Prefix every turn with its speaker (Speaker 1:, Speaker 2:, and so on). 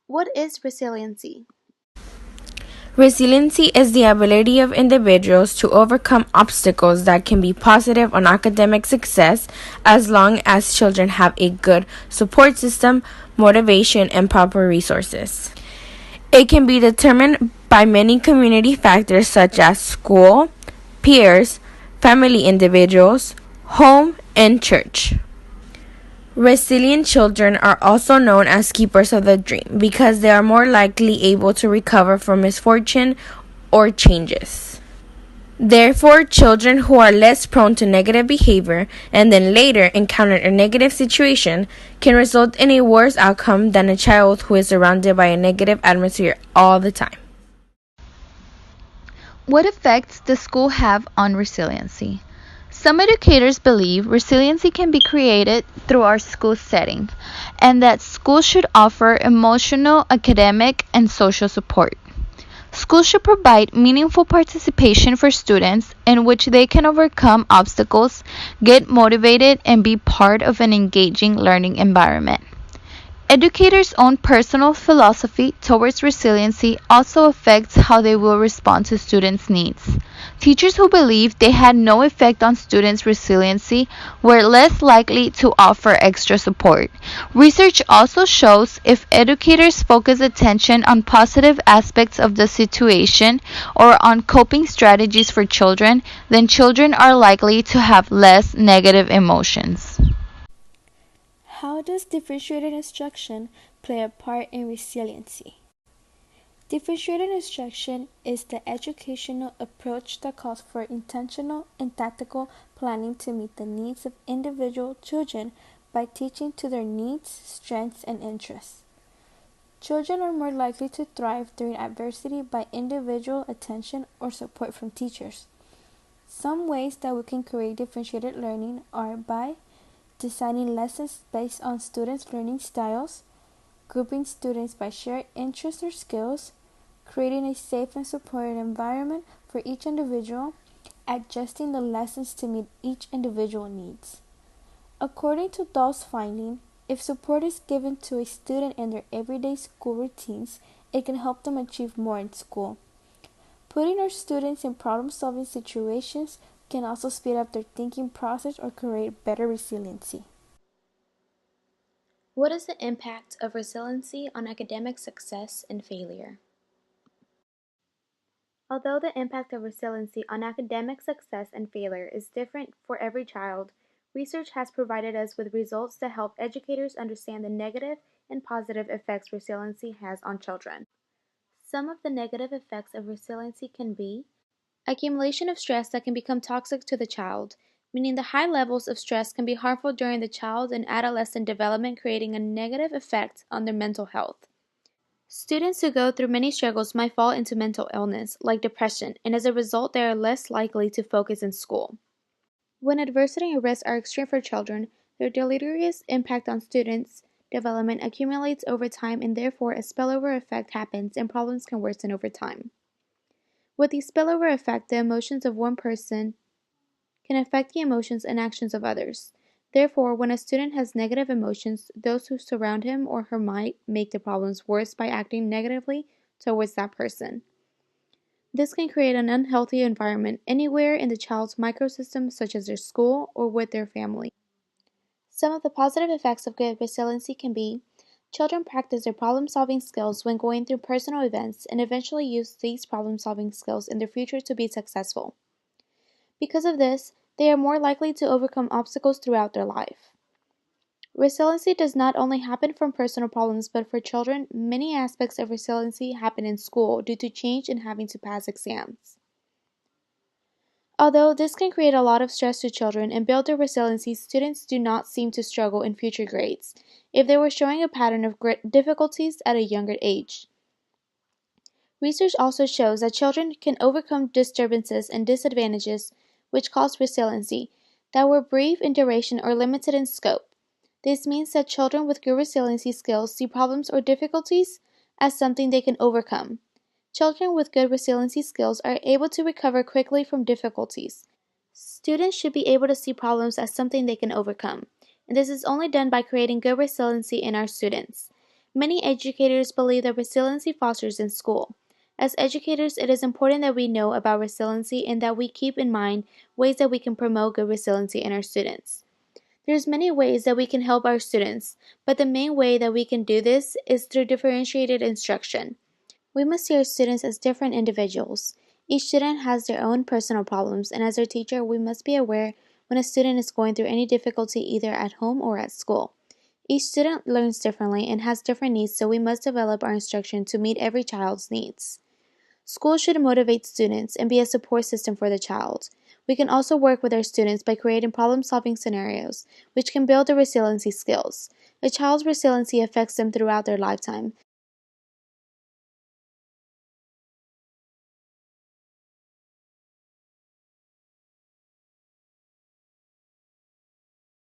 Speaker 1: What is resiliency?
Speaker 2: Resiliency is the ability of individuals to overcome obstacles that can be positive on academic success as long as children have a good support system, motivation, and proper resources. It can be determined by many community factors such as school, peers, family individuals, home, and church. Resilient children are also known as keepers of the dream because they are more likely able to recover from misfortune or changes. Therefore, children who are less prone to negative behavior and then later encounter a negative situation can result in a worse outcome than a child who is surrounded by a negative atmosphere all the time.
Speaker 3: What effects does school have on resiliency? Some educators believe resiliency can be created through our school setting, and that schools should offer emotional, academic, and social support. Schools should provide meaningful participation for students in which they can overcome obstacles, get motivated, and be part of an engaging learning environment. Educators' own personal philosophy towards resiliency also affects how they will respond to students' needs. Teachers who believed they had no effect on students' resiliency were less likely to offer extra support. Research also shows if educators focus attention on positive aspects of the situation or on coping strategies for children, then children are likely to have less negative emotions.
Speaker 4: How does differentiated instruction play a part in resiliency? Differentiated instruction is the educational approach that calls for intentional and tactical planning to meet the needs of individual children by teaching to their needs, strengths, and interests. Children are more likely to thrive during adversity by individual attention or support from teachers. Some ways that we can create differentiated learning are by designing lessons based on students' learning styles, grouping students by shared interests or skills, creating a safe and supportive environment for each individual, adjusting the lessons to meet each individual needs. According to those findings, if support is given to a student in their everyday school routines, it can help them achieve more in school. Putting our students in problem-solving situations can also speed up their thinking process or create better resiliency.
Speaker 1: What is the impact of resiliency on academic success and failure? Although the impact of resiliency on academic success and failure is different for every child, research has provided us with results that help educators understand the negative and positive effects resiliency has on children. Some of the negative effects of resiliency can be accumulation of stress that can become toxic to the child, meaning the high levels of stress can be harmful during the child and adolescent development, creating a negative effect on their mental health. Students who go through many struggles might fall into mental illness, like depression, and as a result, they are less likely to focus in school. When adversity and risk are extreme for children, their deleterious impact on students' development accumulates over time, and therefore a spillover effect happens and problems can worsen over time. With the spillover effect, the emotions of one person can affect the emotions and actions of others. Therefore, when a student has negative emotions, those who surround him or her might make the problems worse by acting negatively towards that person. This can create an unhealthy environment anywhere in the child's microsystem, such as their school or with their family. Some of the positive effects of good resiliency can be children practice their problem solving skills when going through personal events and eventually use these problem solving skills in their future to be successful. Because of this, they are more likely to overcome obstacles throughout their life. Resiliency does not only happen from personal problems, but for children, many aspects of resiliency happen in school due to change in having to pass exams. Although this can create a lot of stress to children and build their resiliency, students do not seem to struggle in future grades if they were showing a pattern of difficulties at a younger age. Research also shows that children can overcome disturbances and disadvantages which cause resiliency that were brief in duration or limited in scope. This means that children with good resiliency skills see problems or difficulties as something they can overcome. Children with good resiliency skills are able to recover quickly from difficulties. Students should be able to see problems as something they can overcome, and this is only done by creating good resiliency in our students. Many educators believe that resiliency fosters in school. As educators, it is important that we know about resiliency and that we keep in mind ways that we can promote good resiliency in our students. There's many ways that we can help our students, but the main way that we can do this is through differentiated instruction. We must see our students as different individuals. Each student has their own personal problems, and as their teacher, we must be aware when a student is going through any difficulty either at home or at school. Each student learns differently and has different needs, so we must develop our instruction to meet every child's needs. School should motivate students and be a support system for the child. We can also work with our students by creating problem-solving scenarios, which can build their resiliency skills. A child's resiliency affects them throughout their lifetime,